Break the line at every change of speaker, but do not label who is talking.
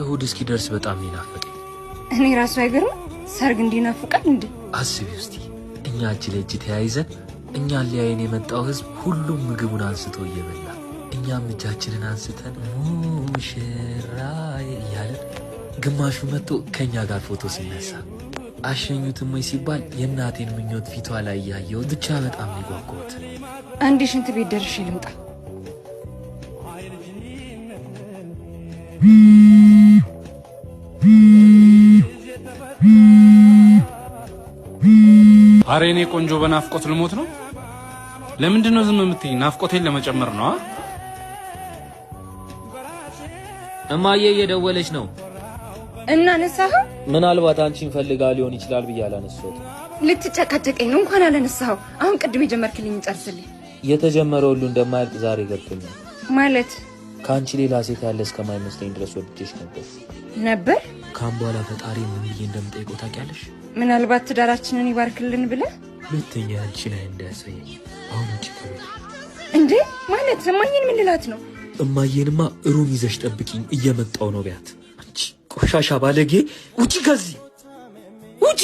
እሁድ እስኪደርስ በጣም ይናፍቀኝ።
እኔ ራሱ አይገርም ሰርግ እንዲናፍቀን እንዴ?
አስቢ እስቲ እኛ እጅ ለእጅ ተያይዘን እኛን ሊያየን የመጣው ህዝብ ሁሉም ምግቡን አንስቶ እየበላ እኛም እጃችንን አንስተን ሙሽራዬ እያለን ግማሹ መጥቶ ከኛ ጋር ፎቶ ሲነሳ አሸኙትም ወይ ሲባል የእናቴን ምኞት ፊቷ ላይ ያየው ብቻ በጣም ይጓጓት።
አንዴ ሽንት ቤት ደርሼ ልምጣ።
አሬ እኔ ቆንጆ በናፍቆት ልሞት ነው። ለምንድን ነው ዝም የምትይኝ? ናፍቆቴን ለመጨመር ነው።
እማዬ እየደወለች ነው።
እና ነሳህ?
ምናልባት አንቺን ፈልጋ ሊሆን ይችላል ብዬ አላነሳሁት።
ልትጨቃጨቀኝ ነው? እንኳን አላነሳኸው። አሁን ቅድም የጀመርክልኝ ጨርስልኝ።
የተጀመረ ሁሉ እንደማያልቅ ዛሬ ገብቶኛል።
ማለት
ከአንቺ ሌላ ሴት ያለ እስከማይመስለኝ ድረስ ወድጄሽ
ነበር።
ካም በኋላ ፈጣሪ ምን ብዬ እንደምጠይቀው ታውቂያለሽ?
ምናልባት ትዳራችንን ይባርክልን ብለህ
ሁለተኛ አንቺን እንዳያሳየኝ አሁን እንጂ
እንዴ ማለት እማዬን ምን ልላት ነው?
እማዬንማ ሩም ይዘሽ ጠብቂኝ እየመጣው ነው ቢያት። አንቺ ቆሻሻ ባለጌ ውጪ ከዚህ ውጪ።